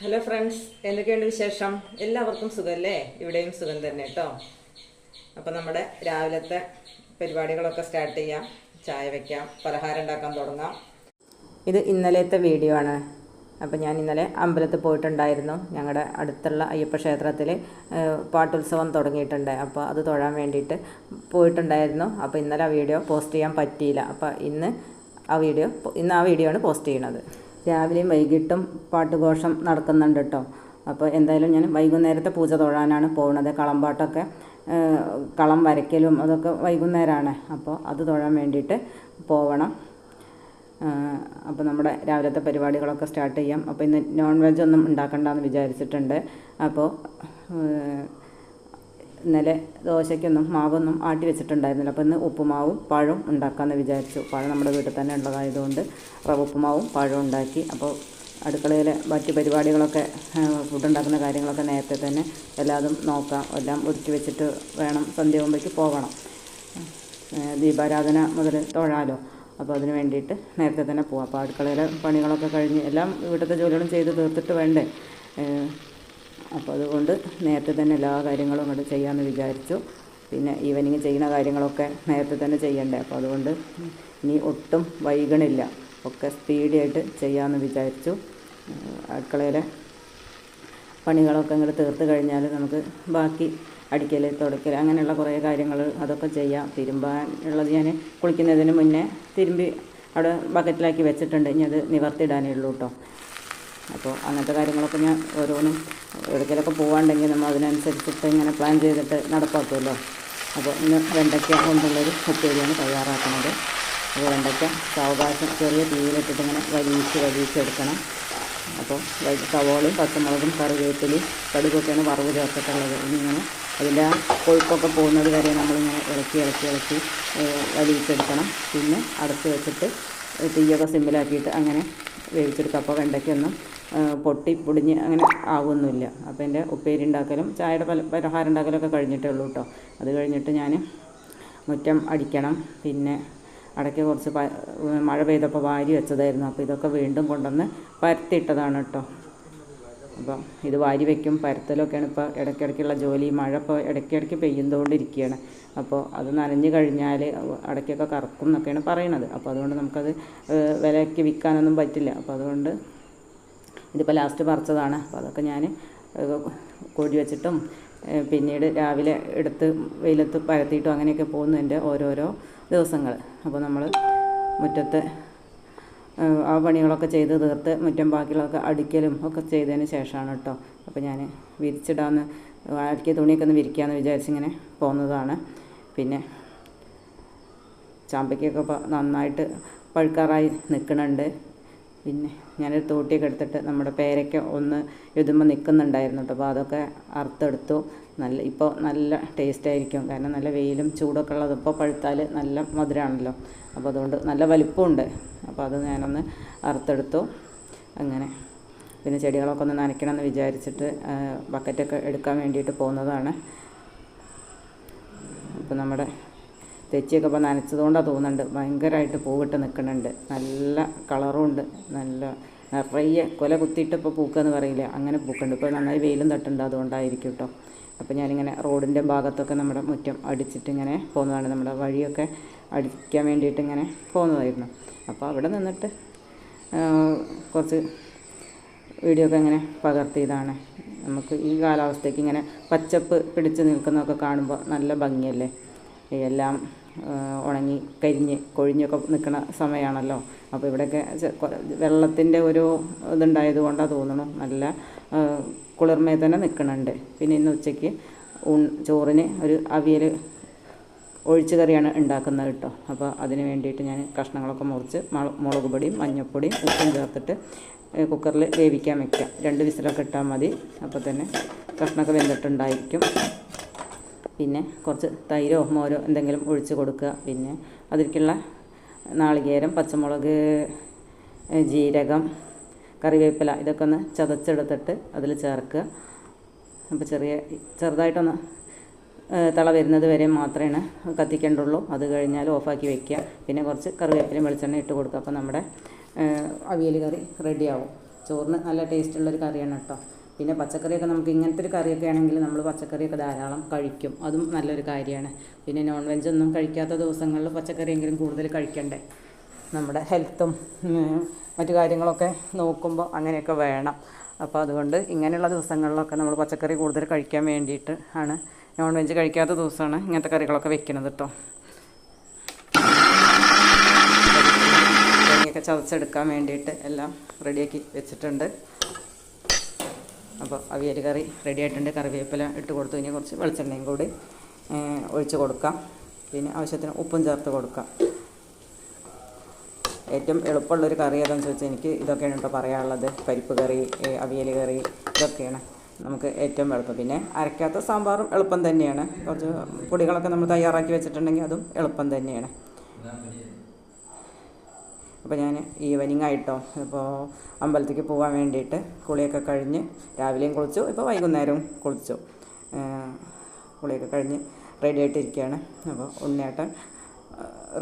Hello friends, എന്തൊക്കെയുണ്ട് വിശേഷം? എല്ലാവർക്കും സുഖമല്ലേ? ഇവിടെയും സുഖം തന്നെ കേട്ടോ. അപ്പം നമ്മുടെ രാവിലത്തെ പരിപാടികളൊക്കെ സ്റ്റാർട്ട് ചെയ്യാം. ചായ വയ്ക്കാം, പലഹാരം ഉണ്ടാക്കാൻ തുടങ്ങാം. ഇത് ഇന്നലത്തെ വീഡിയോ ആണ്. അപ്പം ഞാൻ ഇന്നലെ അമ്പലത്തിൽ പോയിട്ടുണ്ടായിരുന്നു. ഞങ്ങളുടെ അടുത്തുള്ള അയ്യപ്പ ക്ഷേത്രത്തിൽ പാട്ടുത്സവം തുടങ്ങിയിട്ടുണ്ട്. അപ്പോൾ അത് തൊഴാൻ വേണ്ടിയിട്ട് പോയിട്ടുണ്ടായിരുന്നു. അപ്പോൾ ഇന്നലെ ആ വീഡിയോ പോസ്റ്റ് ചെയ്യാൻ പറ്റിയില്ല. അപ്പോൾ ഇന്ന് ആ വീഡിയോ ആണ് പോസ്റ്റ് ചെയ്യണത്. രാവിലെയും വൈകിട്ടും പാട്ടുഘോഷം നടക്കുന്നുണ്ട് കേട്ടോ. അപ്പോൾ എന്തായാലും ഞാൻ വൈകുന്നേരത്തെ പൂജ തൊഴാനാണ് പോകുന്നത്. കളംപാട്ടൊക്കെ കളം വരയ്ക്കലും അതൊക്കെ വൈകുന്നേരമാണ്. അപ്പോൾ അത് തൊഴാൻ വേണ്ടിയിട്ട് പോവണം. അപ്പോൾ നമ്മുടെ രാവിലത്തെ പരിപാടികളൊക്കെ സ്റ്റാർട്ട് ചെയ്യാം. അപ്പോൾ ഇന്ന് നോൺ വെജ് ഒന്നും ഉണ്ടാക്കണ്ടെന്ന് വിചാരിച്ചിട്ടുണ്ട്. അപ്പോൾ ഇന്നലെ ദോശയ്ക്കൊന്നും മാവൊന്നും ആട്ടി വെച്ചിട്ടുണ്ടായിരുന്നില്ല. അപ്പോൾ ഇന്ന് ഉപ്പുമാവും പഴവും ഉണ്ടാക്കാമെന്ന് വിചാരിച്ചു. പഴം നമ്മുടെ വീട്ടിൽ തന്നെ ഉള്ളതായതുകൊണ്ട് റവ ഉപ്പുമാവും പഴവും ഉണ്ടാക്കി. അപ്പോൾ അടുക്കളയിലെ മറ്റ് പരിപാടികളൊക്കെ ഫുഡ് ഉണ്ടാക്കുന്ന കാര്യങ്ങളൊക്കെ നേരത്തെ തന്നെ എല്ലാതും നോക്കാം. എല്ലാം ഒരുക്കി വെച്ചിട്ട് വേണം സന്ധ്യയാകുമ്പോഴേക്ക് പോകണം. ദീപാരാധന മുതൽ തൊഴാലോ. അപ്പോൾ അതിന് വേണ്ടിയിട്ട് നേരത്തെ തന്നെ പോകാം. അപ്പോൾ അടുക്കളയിലെ പണികളൊക്കെ കഴിഞ്ഞ് എല്ലാം വീട്ടിലത്തെ ജോലികളും ചെയ്ത് തീർത്തിട്ട് വേണ്ടേ. അപ്പോൾ അതുകൊണ്ട് നേരത്തെ തന്നെ എല്ലാ കാര്യങ്ങളും അങ്ങോട്ട് ചെയ്യാമെന്ന് വിചാരിച്ചു. പിന്നെ ഈവനിങ് ചെയ്യുന്ന കാര്യങ്ങളൊക്കെ നേരത്തെ തന്നെ ചെയ്യണ്ടേ. അപ്പോൾ അതുകൊണ്ട് ഇനി ഒട്ടും വൈകണില്ല, ഒക്കെ സ്പീഡിയായിട്ട് ചെയ്യാമെന്ന് വിചാരിച്ചു. അടുക്കളയിലെ പണികളൊക്കെ അങ്ങോട്ട് തീർത്ത് കഴിഞ്ഞാൽ നമുക്ക് ബാക്കി അടിക്കൽ തുടയ്ക്കൽ അങ്ങനെയുള്ള കുറേ കാര്യങ്ങൾ അതൊക്കെ ചെയ്യാം. തിരുമ്പാൻ ഉള്ളത് ഞാൻ കുളിക്കുന്നതിന് മുന്നേ തിരുമ്പി അവിടെ ബക്കറ്റിലാക്കി വെച്ചിട്ടുണ്ട്. ഇനി അത് നിവർത്തിയിടാനേ ഉള്ളൂ കേട്ടോ. അപ്പോൾ അങ്ങനത്തെ കാര്യങ്ങളൊക്കെ ഞാൻ ഓരോന്നും എവിടേക്കൊക്കെ പോകാണ്ടെങ്കിൽ നമ്മൾ അതിനനുസരിച്ചിട്ട് ഇങ്ങനെ പ്ലാൻ ചെയ്തിട്ട് നടപ്പാക്കുമല്ലോ. അപ്പോൾ ഇന്ന് വെണ്ടയ്ക്ക കൊണ്ടുള്ളൊരു ഉപ്പേരിയാണ് തയ്യാറാക്കുന്നത്. അപ്പോൾ വെണ്ടയ്ക്ക സാവകാശം ചെറിയ തീയിലിട്ടിട്ട് ഇങ്ങനെ വലിച്ചെടുക്കണം. അപ്പോൾ സവോളയും പച്ചമുളകും കറിവേപ്പിലയും കടുകൊക്കെയാണ് വറവ് ചേർത്തിട്ടുള്ളത്. ഇങ്ങനെ അതിൻ്റെ ആ കൊഴുപ്പൊക്കെ പോകുന്നത് വരെ നമ്മളിങ്ങനെ ഇളക്കി വലിച്ചെടുക്കണം. പിന്നെ അടച്ച് വെച്ചിട്ട് തീയൊക്കെ സിമ്മിലാക്കിയിട്ട് അങ്ങനെ വേവിച്ചെടുക്കുക. അപ്പോൾ വെണ്ടയ്ക്കൊന്നും പൊടിഞ്ഞ് അങ്ങനെ ആവുമൊന്നുമില്ല. അപ്പോൾ എൻ്റെ ഉപ്പേരി ഉണ്ടാക്കലും ചായയുടെ പലഹാരം ഉണ്ടാക്കലൊക്കെ കഴിഞ്ഞിട്ടേ ഉള്ളൂ കേട്ടോ. അത് കഴിഞ്ഞിട്ട് ഞാൻ മുറ്റം അടിക്കണം. പിന്നെ അടയ്ക്ക് കുറച്ച് മഴ പെയ്തപ്പോൾ വാരി വെച്ചതായിരുന്നു. അപ്പോൾ ഇതൊക്കെ വീണ്ടും കൊണ്ടുവന്ന് പരത്തിയിട്ടതാണ് കേട്ടോ. അപ്പം ഇത് വാരി വയ്ക്കും പരത്തലൊക്കെയാണ് ഇപ്പോൾ ഇടയ്ക്കിടയ്ക്കുള്ള ജോലി. മഴ ഇപ്പോൾ ഇടയ്ക്കിടയ്ക്ക് പെയ്യുന്നതുകൊണ്ടിരിക്കുകയാണ്. അപ്പോൾ അത് നനഞ്ഞു കഴിഞ്ഞാൽ അടയ്ക്കൊക്കെ കറക്കും എന്നൊക്കെയാണ് പറയണത്. അപ്പോൾ അതുകൊണ്ട് നമുക്കത് വിലയ്ക്ക് വിൽക്കാനൊന്നും പറ്റില്ല. അപ്പോൾ അതുകൊണ്ട് ഇതിപ്പോൾ ലാസ്റ്റ് പറിച്ചതാണ്. അപ്പോൾ അതൊക്കെ ഞാൻ കോഴി വെച്ചിട്ടും പിന്നീട് രാവിലെ എടുത്ത് വെയിലത്ത് പരത്തിയിട്ടും അങ്ങനെയൊക്കെ പോകുന്നു എൻ്റെ ഓരോരോ ദിവസങ്ങൾ. അപ്പോൾ നമ്മൾ മുറ്റത്ത് ആ പണികളൊക്കെ ചെയ്ത് തീർത്ത് മുറ്റം ബാക്കിയുള്ളതൊക്കെ അടിക്കലും ഒക്കെ ചെയ്തതിന് ശേഷമാണ് കേട്ടോ. അപ്പോൾ ഞാൻ വിരിച്ചിടാമെന്ന് അടിക്കിയ തുണിയൊക്കെ ഒന്ന് വിരിക്കാമെന്ന് വിചാരിച്ചിങ്ങനെ പോകുന്നതാണ്. പിന്നെ ചാമ്പയ്ക്കൊക്കെ ഇപ്പോൾ നന്നായിട്ട് പഴുക്കാറായി നിൽക്കുന്നുണ്ട്. പിന്നെ ഞാനൊരു തോട്ടിയൊക്കെ എടുത്തിട്ട് നമ്മുടെ പേരയ്ക്ക ഒന്ന് എഴുതുമ്പോൾ നിൽക്കുന്നുണ്ടായിരുന്നു കേട്ടോ. അപ്പോൾ അതൊക്കെ അറുത്തെടുത്തു. ഇപ്പോൾ നല്ല ടേസ്റ്റ് ആയിരിക്കും. കാരണം നല്ല വെയിലും ചൂടൊക്കെ ഉള്ളത്. ഇപ്പോൾ പഴുത്താൽ നല്ല മധുരമാണല്ലോ. അപ്പോൾ അതുകൊണ്ട് നല്ല വലിപ്പമുണ്ട്. അപ്പോൾ അത് ഞാനൊന്ന് അറുത്തെടുത്തു. അങ്ങനെ പിന്നെ ചെടികളൊക്കെ ഒന്ന് നനയ്ക്കണമെന്ന് വിചാരിച്ചിട്ട് ബക്കറ്റൊക്കെ എടുക്കാൻ വേണ്ടിയിട്ട് പോകുന്നതാണ്. അപ്പോൾ നമ്മുടെ തെച്ചിയൊക്കെ ഇപ്പോൾ നനച്ചതുകൊണ്ടാണ് തോന്നുന്നുണ്ട് ഭയങ്കരമായിട്ട് പൂവിട്ട് നിൽക്കുന്നുണ്ട്. നല്ല കളറുമുണ്ട്. നല്ല നിറയെ കൊല കുത്തിയിട്ട് ഇപ്പോൾ പൂക്കുകയെന്ന് പറയില്ല, അങ്ങനെ പൂക്കുന്നുണ്ട്. ഇപ്പോൾ നന്നായി വെയിലും തട്ടുണ്ട്, അതുകൊണ്ടായിരിക്കും കേട്ടോ. അപ്പോൾ ഞാനിങ്ങനെ റോഡിൻ്റെ ഭാഗത്തൊക്കെ നമ്മുടെ മുറ്റം അടിച്ചിട്ട് ഇങ്ങനെ പോകുന്നതാണ്. നമ്മുടെ വഴിയൊക്കെ അടിക്കാൻ വേണ്ടിയിട്ട് ഇങ്ങനെ പോകുന്നതായിരുന്നു. അപ്പോൾ അവിടെ നിന്നിട്ട് കുറച്ച് വീഡിയോ ഒക്കെ ഇങ്ങനെ പകർത്തിയതാണ്. നമുക്ക് ഈ കാലാവസ്ഥയ്ക്ക് ഇങ്ങനെ പച്ചപ്പ് പിടിച്ച് നിൽക്കുന്നതൊക്കെ കാണുമ്പോൾ നല്ല ഭംഗിയല്ലേ. എല്ലാം ഉണങ്ങി കൊഴിഞ്ഞൊക്കെ നിൽക്കുന്ന സമയമാണല്ലോ. അപ്പോൾ ഇവിടെയൊക്കെ വെള്ളത്തിൻ്റെ ഒരു ഇതുണ്ടായത് കൊണ്ടാണ് തോന്നുന്നു നല്ല കുളിർമയിൽ തന്നെ നിൽക്കുന്നുണ്ട്. പിന്നെ ഇന്ന് ഉച്ചയ്ക്ക് ചോറിന് ഒരു അവിയൽ ഒഴിച്ച് കറിയാണ് ഉണ്ടാക്കുന്നത് കേട്ടോ. അപ്പോൾ അതിന് വേണ്ടിയിട്ട് ഞാൻ കഷ്ണങ്ങളൊക്കെ മുറിച്ച് മുളക് പൊടിയും മഞ്ഞൾപ്പൊടിയും ഉപ്പും ചേർത്തിട്ട് കുക്കറിൽ വേവിക്കാൻ വയ്ക്കാം. 2 വിസിലൊക്കെ ഇട്ടാൽ മതി. അപ്പോൾ തന്നെ കഷ്ണമൊക്കെ വെന്തിട്ടുണ്ടായിരിക്കും. പിന്നെ കുറച്ച് തൈരോ മോരോ എന്തെങ്കിലും ഒഴിച്ച് കൊടുക്കുക. പിന്നെ അതിലേക്കുള്ള നാളികേരം, പച്ചമുളക്, ജീരകം, കറിവേപ്പില ഇതൊക്കെ ഒന്ന് ചതച്ചെടുത്തിട്ട് അതിൽ ചേർക്കുക. അപ്പോൾ ചെറുതായിട്ടൊന്ന് തള വരുന്നത് വരെ മാത്രമേ കത്തിക്കേണ്ടുള്ളൂ. അത് കഴിഞ്ഞാൽ ഓഫാക്കി വയ്ക്കുക. പിന്നെ കുറച്ച് കറിവേപ്പിലയും വെളിച്ചെണ്ണ ഇട്ട് കൊടുക്കുക. അപ്പോൾ നമ്മുടെ അവിയൽ കറി റെഡിയാവും. ചോറിന് നല്ല ടേസ്റ്റുള്ളൊരു കറിയാണ് കേട്ടോ. പിന്നെ പച്ചക്കറിയൊക്കെ നമുക്ക് ഇങ്ങനത്തെ ഒരു കറിയൊക്കെ ആണെങ്കിൽ നമ്മൾ പച്ചക്കറിയൊക്കെ ധാരാളം കഴിക്കും, അതും നല്ലൊരു കാര്യമാണ്. പിന്നെ നോൺ വെജ് ഒന്നും കഴിക്കാത്ത ദിവസങ്ങളിൽ പച്ചക്കറിയെങ്കിലും കൂടുതൽ കഴിക്കണ്ടേ, നമ്മുടെ ഹെൽത്തും മറ്റു കാര്യങ്ങളൊക്കെ നോക്കുമ്പോൾ അങ്ങനെയൊക്കെ വേണം. അപ്പോൾ അതുകൊണ്ട് ഇങ്ങനെയുള്ള ദിവസങ്ങളിലൊക്കെ നമ്മൾ പച്ചക്കറി കൂടുതൽ കഴിക്കാൻ വേണ്ടിയിട്ട് ആണ്, നോൺ വെജ് കഴിക്കാത്ത ദിവസമാണ് ഇങ്ങനത്തെ കറികളൊക്കെ വെക്കുന്നത് കേട്ടോ. തേങ്ങയൊക്കെ ചതച്ചെടുക്കാൻ വേണ്ടിയിട്ട് എല്ലാം റെഡിയാക്കി വെച്ചിട്ടുണ്ട്. അപ്പോൾ അവിയൽ കറി റെഡി ആയിട്ടുണ്ട്. കറിവേപ്പില ഇട്ട് കൊടുത്തു. ഇനി കുറച്ച് വെളിച്ചെണ്ണയും കൂടി ഒഴിച്ച് കൊടുക്കാം. പിന്നെ ആവശ്യത്തിന് ഉപ്പും ചേർത്ത് കൊടുക്കാം. ഏറ്റവും എളുപ്പമുള്ളൊരു കറി ഏതാണെന്ന് ചോദിച്ചാൽ എനിക്ക് ഇതൊക്കെയാണ് കേട്ടോ പറയാനുള്ളത്. പരിപ്പ് കറി, അവിയൽ കറി, ഇതൊക്കെയാണ് നമുക്ക് ഏറ്റവും എളുപ്പം. പിന്നെ അരയ്ക്കാത്ത സാമ്പാറും എളുപ്പം തന്നെയാണ്. കുറച്ച് പൊടികളൊക്കെ നമ്മൾ തയ്യാറാക്കി വെച്ചിട്ടുണ്ടെങ്കിൽ അതും എളുപ്പം തന്നെയാണ്. അപ്പോൾ ഞാൻ ഈവനിങ് ആയിട്ടോ, ഇപ്പോൾ അമ്പലത്തേക്ക് പോകാൻ വേണ്ടിയിട്ട് കുളിയൊക്കെ കഴിഞ്ഞ്, രാവിലെയും കുളിച്ചു, ഇപ്പോൾ വൈകുന്നേരവും കുളിച്ചു. കുളിയൊക്കെ കഴിഞ്ഞ് റെഡി ആയിട്ടിരിക്കുകയാണ്. അപ്പോൾ ഉണ്ണിയേട്ടൻ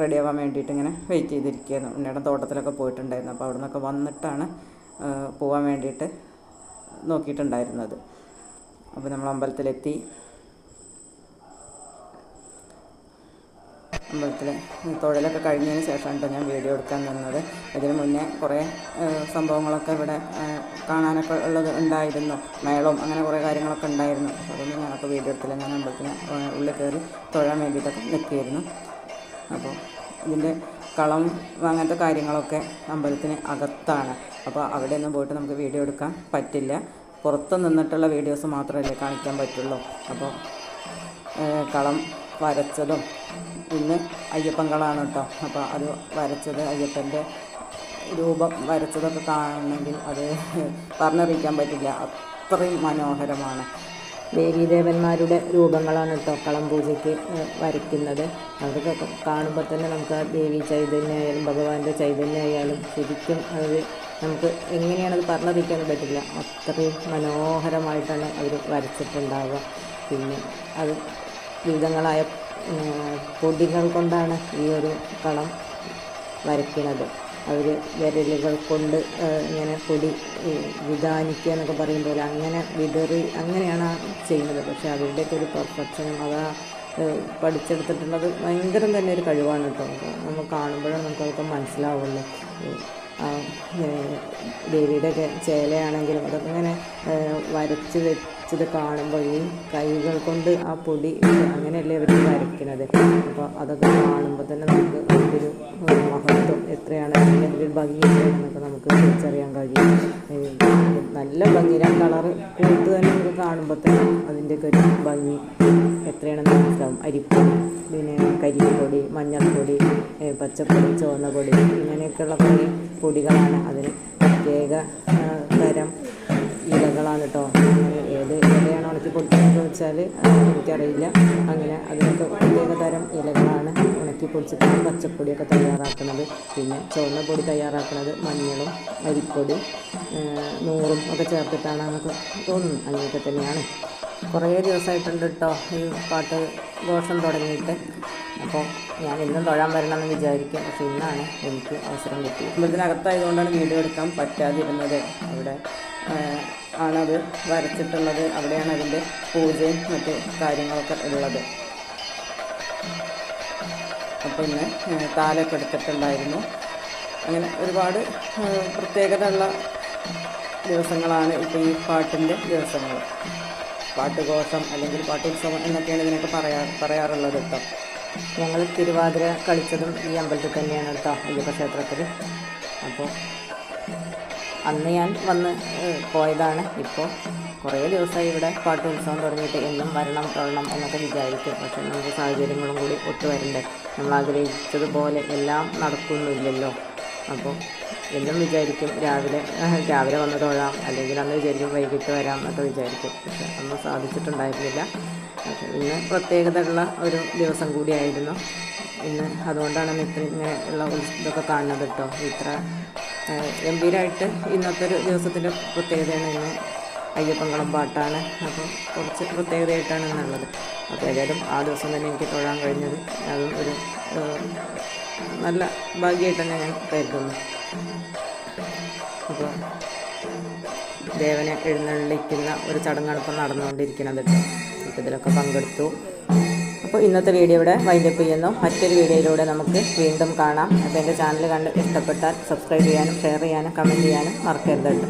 റെഡി ആവാൻ വേണ്ടിയിട്ട് ഇങ്ങനെ വെയിറ്റ് ചെയ്തിരിക്കുകയായിരുന്നു. ഉണ്ണിയേട്ടൻ തോട്ടത്തിലൊക്കെ പോയിട്ടുണ്ടായിരുന്നു. അപ്പോൾ അവിടെ നിന്നൊക്കെ വന്നിട്ടാണ് പോകാൻ വേണ്ടിയിട്ട് നോക്കിയിട്ടുണ്ടായിരുന്നത്. അപ്പോൾ നമ്മൾ അമ്പലത്തിലെത്തി. അമ്പലത്തിൽ തൊഴിലൊക്കെ കഴിഞ്ഞതിന് ശേഷമാണ് ഞാൻ വീഡിയോ എടുക്കാൻ നിന്നത്. ഇതിന് മുന്നേ കുറേ സംഭവങ്ങളൊക്കെ ഇവിടെ കാണാനൊക്കെ ഉള്ളത് ഉണ്ടായിരുന്നു. മേളവും അങ്ങനെ കുറേ കാര്യങ്ങളൊക്കെ ഉണ്ടായിരുന്നു. അതൊന്നും ഞാനപ്പോൾ വീഡിയോ എടുത്തില്ല. ഞാൻ അമ്പലത്തിന് ഉള്ളിൽ കയറി തൊഴാൻ വേണ്ടിയിട്ടൊക്കെ നിൽക്കുകയായിരുന്നു. അപ്പോൾ ഇതിൻ്റെ കളം അങ്ങനത്തെ കാര്യങ്ങളൊക്കെ അമ്പലത്തിന് അകത്താണ്. അപ്പോൾ അവിടെയൊന്നും പോയിട്ട് നമുക്ക് വീഡിയോ എടുക്കാൻ പറ്റില്ല. പുറത്ത് നിന്നിട്ടുള്ള വീഡിയോസ് മാത്രമല്ലേ കാണിക്കാൻ പറ്റുള്ളൂ. അപ്പോൾ കളം വരച്ചതും ഇന്ന് അയ്യപ്പൻ കളമാണ് കേട്ടോ. അപ്പോൾ അത് വരച്ചത്, അയ്യപ്പൻ്റെ രൂപം വരച്ചതൊക്കെ കാണണമെങ്കിൽ അത് പറഞ്ഞറിയിക്കാൻ പറ്റില്ല, അത്രയും മനോഹരമാണ്. ദേവീദേവന്മാരുടെ രൂപങ്ങളാണ് കേട്ടോ കളം പൂജയ്ക്ക് വരയ്ക്കുന്നത്. അതൊക്കെ കാണുമ്പോൾ തന്നെ നമുക്ക് ആ ദേവി ചൈതന്യമായാലും ഭഗവാന്റെ ചൈതന്യമായാലും ശരിക്കും അത് നമുക്ക് എങ്ങനെയാണത് പറഞ്ഞറിയിക്കാൻ പറ്റില്ല, അത്രയും മനോഹരമായിട്ടാണ് അവർ വരച്ചിട്ടുണ്ടാവുക. പിന്നെ അത് വിവിധങ്ങളായ പൊടികൾ കൊണ്ടാണ് ഈ ഒരു കളം വരയ്ക്കുന്നത്. അവർ വിരലുകൾ കൊണ്ട് ഇങ്ങനെ പൊടി വിധാനിക്കുക എന്നൊക്കെ പറയുമ്പോൾ അങ്ങനെ വിതറി അങ്ങനെയാണ് ചെയ്യുന്നത്. പക്ഷേ അവരുടെയൊക്കെ ഒരു പെർഫെക്ഷനും അതാ പഠിച്ചെടുത്തിട്ടുള്ളത് ഭയങ്കരം തന്നെ ഒരു കഴിവാണ് കേട്ടോ. നമ്മൾ കാണുമ്പോഴാണ് നമുക്കതൊക്കെ മനസ്സിലാവുള്ളൂ. ദേവിയുടെയൊക്കെ ചേലയാണെങ്കിലും അതൊക്കെ ഇങ്ങനെ വരച്ച് വെച്ചത് കാണുമ്പോൾ ഈ കൈകൾ കൊണ്ട് ആ പൊടി അങ്ങനെയല്ലേ അവർ വരയ്ക്കുന്നത്. അപ്പോൾ അതൊക്കെ കാണുമ്പോൾ തന്നെ നമുക്ക് അതിൻ്റെ ഒരു മഹത്വം എത്രയാണ്, അതിൻ്റെ ഒരു ഭംഗി എത്രയാണെന്നൊക്കെ നമുക്ക് തിരിച്ചറിയാൻ കഴിയും. നല്ല ഭംഗി, ആ കളറ് കൂട്ട് തന്നെ നമുക്ക് കാണുമ്പോൾ തന്നെ അതിൻ്റെയൊക്കെ ഒരു ഭംഗി എത്രയാണെന്ന് മനസ്സിലാവും. അരിപ്പൊടി, പിന്നെ കരിപ്പൊടി, മഞ്ഞൾപ്പൊടി, പച്ചപ്പൊടി, ചുവന്ന പൊടി, ഇങ്ങനെയൊക്കെയുള്ള കുറേ പൊടികളാണ്. അതിന് പ്രത്യേക തരം ഇലകളാണ് കേട്ടോ. ഏത് ഇലയാണ് ഉണക്കി പൊടിച്ചതെന്ന് ചോദിച്ചാൽ എനിക്കറിയില്ല. അങ്ങനെ അതിനൊക്കെ പ്രത്യേക തരം ഇലകളാണ് ഉണക്കി പൊടിച്ചിട്ടാണ് പച്ചപ്പൊടിയൊക്കെ തയ്യാറാക്കുന്നത്. പിന്നെ ചുവന്ന പൊടി തയ്യാറാക്കുന്നത് മഞ്ഞളും അരിപ്പൊടി നൂറും ഒക്കെ ചേർത്തിട്ടാണ് എന്നൊക്കെ തോന്നുന്നു. അങ്ങനെയൊക്കെ തന്നെയാണ്. കുറേ ദിവസമായിട്ടുണ്ട് കേട്ടോ ഈ പാട്ട് ഘോഷം തുടങ്ങിയിട്ട്. അപ്പോൾ ഞാൻ ഇന്നും തൊഴാൻ വരണമെന്ന് വിചാരിക്കും. പക്ഷേ ഇന്നാണ് എനിക്ക് അവസരം കിട്ടിയത്. അമ്പലത്തിനകത്തായതുകൊണ്ടാണ് വീഡിയോ എടുക്കാൻ പറ്റാതിരുന്നത്. അവിടെ ആണത് വരച്ചിട്ടുള്ളത്, അവിടെയാണ് അതിൻ്റെ പൂജയും മറ്റ് കാര്യങ്ങളൊക്കെ ഉള്ളത്. അപ്പോൾ ഇന്ന് താലൊക്കെ എടുത്തിട്ടുണ്ടായിരുന്നു. അങ്ങനെ ഒരുപാട് പ്രത്യേകത ഉള്ള ദിവസങ്ങളാണ് ഇപ്പോൾ ഈ പാട്ടിൻ്റെ ദിവസങ്ങൾ. പാട്ടുഘോഷം അല്ലെങ്കിൽ പാട്ടുത്സവം എന്നൊക്കെയാണ് ഇതിനൊക്കെ പറയാറുള്ളത് കേട്ടോ. ഞങ്ങൾ തിരുവാതിര കളിച്ചതും ഈ അമ്പലത്തിൽ തന്നെയാണ് കേട്ടോ, അയ്യപ്പ ക്ഷേത്രത്തിൽ. അപ്പോൾ അന്ന് ഞാൻ വന്ന് പോയതാണ്. ഇപ്പോൾ കുറേ ദിവസമായി ഇവിടെ പാട്ടുത്സവം തുടങ്ങിയിട്ട് എന്നും വരണം തൊഴണം എന്നൊക്കെ വിചാരിക്കും. പക്ഷേ നമുക്ക് സാഹചര്യങ്ങളും കൂടി ഒത്തു വരണ്ടേ. നമ്മൾ ആഗ്രഹിച്ചതുപോലെ എല്ലാം നടക്കുന്നില്ലല്ലോ. അപ്പോൾ എന്നും വിചാരിക്കും രാവിലെ വന്ന് തൊഴാം, അല്ലെങ്കിൽ അന്ന് വിചാരിക്കും വൈകിട്ട് വരാം എന്നൊക്കെ വിചാരിക്കും. പക്ഷെ അന്ന് സാധിച്ചിട്ടുണ്ടായിരുന്നില്ല. പക്ഷേ ഇന്ന് പ്രത്യേകതയുള്ള ഒരു ദിവസം കൂടിയായിരുന്നു ഇന്ന്. അതുകൊണ്ടാണ് ഇങ്ങനെ ഉള്ള ഇതൊക്കെ കാണുന്നത് കേട്ടോ. ഇത്ര ഗംഭീരമായിട്ട് ഇന്നത്തെ ഒരു ദിവസത്തിൻ്റെ പ്രത്യേകതയാണ്. ഇന്ന് അയ്യപ്പൻകളം പാട്ടാണ്. അപ്പോൾ കുറച്ച് പ്രത്യേകതയായിട്ടാണ് ഇന്നുള്ളത്. അപ്പോൾ ഏതായാലും ആ ദിവസം തന്നെ എനിക്ക് തൊഴാൻ കഴിഞ്ഞത് അതും ഒരു നല്ല ഭാഗ്യമായിട്ട് തന്നെ ഞാൻ കരുതുന്നു. അപ്പോൾ ദേവനെ എഴുന്നള്ളിക്കുന്ന ഒരു ചടങ്ങാണ് ഇപ്പം നടന്നുകൊണ്ടിരിക്കുന്നത് കേട്ടോ. അപ്പോൾ ഇതിലൊക്കെ പങ്കെടുത്തു. അപ്പോൾ ഇന്നത്തെ വീഡിയോ ഇവിടെ വൈൻഡപ്പ് ചെയ്യുന്നു. മറ്റൊരു വീഡിയോയിലൂടെ നമുക്ക് വീണ്ടും കാണാം. അപ്പോൾ എൻ്റെ ചാനൽ കണ്ട് ഇഷ്ടപ്പെട്ടാൽ സബ്സ്ക്രൈബ് ചെയ്യാനും ഷെയർ ചെയ്യാനും കമൻറ്റ് ചെയ്യാനും മറക്കരുത് കേട്ടോ.